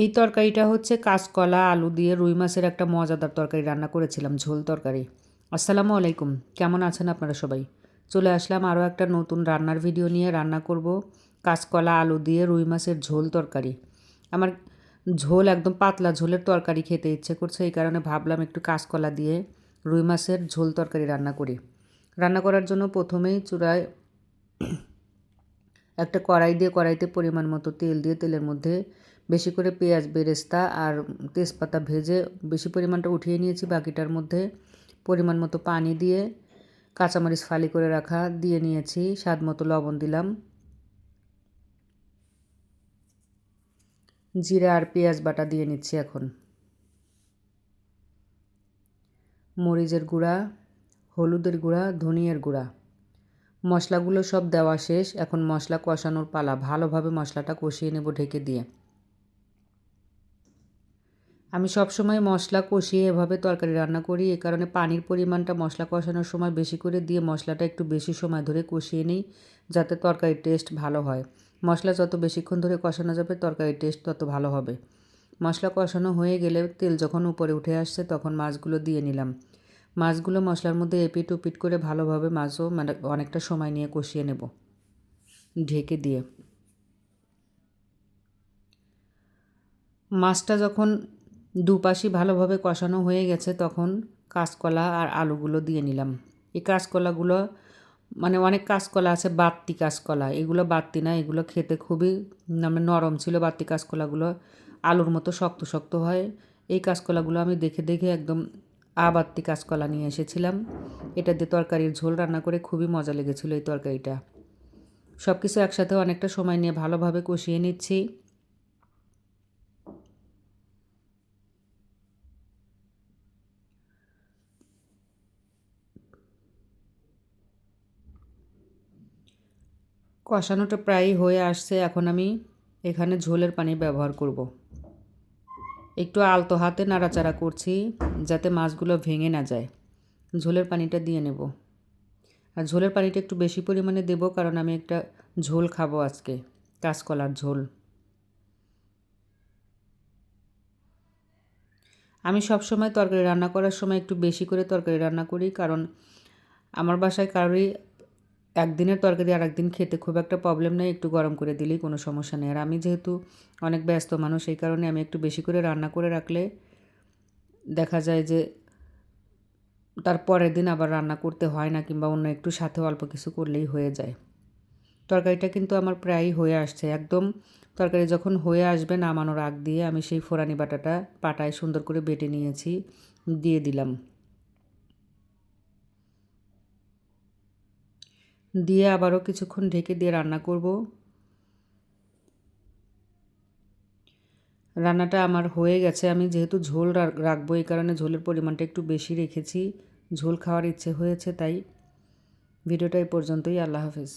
এই তরকারিটা হচ্ছে কাঁচকলা আলু দিয়ে রুই মাছের একটা মজাদার তরকারি রান্না করেছিলাম, ঝোল তরকারি। আসসালামু আলাইকুম, কেমন আছেন আপনারা সবাই? চলে আসলাম আরও একটা নতুন রান্নার ভিডিও নিয়ে। রান্না করব কাঁচকলা আলু দিয়ে রুই মাছের ঝোল তরকারি। আমার ঝোল একদম পাতলা ঝোলের তরকারি খেতে ইচ্ছে করছে, এই কারণে ভাবলাম একটু কাঁচকলা দিয়ে রুই মাছের ঝোল তরকারি রান্না করি। রান্না করার জন্য প্রথমেই চূড়ায় একটা কড়াই দিয়ে কড়াইতে পরিমাণ মতো তেল দিয়ে তেলের মধ্যে বেশি করে পেঁয়াজ বেরেস্তা আর তেজপাতা ভেজে বেশি পরিমাণটা উঠিয়ে নিয়েছি। বাকিটার মধ্যে পরিমাণ মতো পানি দিয়ে কাঁচামরিচ ফালি করে রাখা দিয়ে নিয়েছি। স্বাদ মতো লবণ দিলাম। জিরা আর পেঁয়াজ বাটা দিয়ে নিচ্ছি এখন। মরিচের গুঁড়া, হলুদের গুঁড়া, ধনিয়ার গুঁড়া, মশলাগুলো সব দেওয়া শেষ। এখন মশলা কষানোর পালা। ভালোভাবে মশলাটা কষিয়ে নেব ঢেকে দিয়ে। আমি সবসময় মশলা কষিয়ে এভাবে তরকারি রান্না করি, এ কারণে পানির পরিমাণটা মশলা কষানোর সময় বেশি করে দিয়ে মশলাটা একটু বেশি সময় ধরে কষিয়ে নিই, যাতে তরকারির টেস্ট ভালো হয়। মশলা যত বেশিক্ষণ ধরে কষানো যাবে তরকারির টেস্ট তত ভালো হবে। মশলা কষানো হয়ে গেলে তেল যখন উপরে উঠে আসছে তখন মাছগুলো দিয়ে নিলাম। মাছগুলো মশলার মধ্যে এপিট ওপিট করে ভালোভাবে মাছও অনেকটা সময় নিয়ে কষিয়ে নেব ঢেকে দিয়ে। মাছটা যখন দুপাশই ভালোভাবে কষানো হয়ে গেছে তখন কাঁচকলা আর আলুগুলো দিয়ে নিলাম। এই কাঁচকলাগুলো অনেক কাঁচকলা আছে বাত্তি কাঁচকলা, এগুলো বাত্তি না, এগুলো খেতে খুবই নরম ছিল। বাত্তি কাঁচকলাগুলো আলুর মতো শক্ত শক্ত হয়। এই কাঁচকলাগুলো আমি দেখে দেখে একদম আবাত্তি কাঁচকলা নিয়ে এসেছিলাম। এটা দিয়ে তরকারির ঝোল রান্না করে খুবই মজা লেগেছিলো এই তরকারিটা। সব কিছু একসাথে অনেকটা সময় নিয়ে ভালোভাবে কষিয়ে নিচ্ছি। কষানোটা প্রায় হয়ে আসছে। এখন আমি এখানে ঝোলের পানি ব্যবহার করব। একটু আলতো হাতে নাড়াচাড়া করছি যাতে মাছগুলো ভেঙে না যায়। ঝোলের পানিটা দিয়ে নেব। আর ঝোলের পানিটা একটু বেশি পরিমাণে দেব, কারণ আমি একটা ঝোল খাবো আজকে, কাঁচকলার ঝোল। আমি সবসময় তরকারি রান্না করার সময় একটু বেশি করে তরকারি রান্না করি, কারণ আমার বাসায় কারোরই একদিনের তরকারি আর একদিন খেতে খুব একটা প্রবলেম নেই, একটু গরম করে দিলেই কোনো সমস্যা নেই। আর আমি যেহেতু অনেক ব্যস্ত মানুষ, এই কারণে আমি একটু বেশি করে রান্না করে রাখলে দেখা যায় যে তার পরের দিন আবার রান্না করতে হয় না, কিংবা অন্য একটু সাথে অল্প কিছু করলেই হয়ে যায়। তরকারিটা কিন্তু আমার প্রায়ই হয়ে আসছে। একদম তরকারি যখন হয়ে আসবে নামানোর আগ দিয়ে আমি সেই ফোড়ানি বাটাটা পাটায় সুন্দর করে বেটে নিয়েছি, দিয়ে দিলাম। দিয়ে আবারও কিছুক্ষণ ঢেকে দিয়ে রান্না করব। রান্নাটা আমার হয়ে গেছে। আমি যেহেতু ঝোল রাখবো, এই কারণে ঝোলের পরিমাণটা একটু বেশি রেখেছি। ঝোল খাওয়ার ইচ্ছে হয়েছে তাই। ভিডিওটা এই পর্যন্তই। আল্লাহ হাফেজ।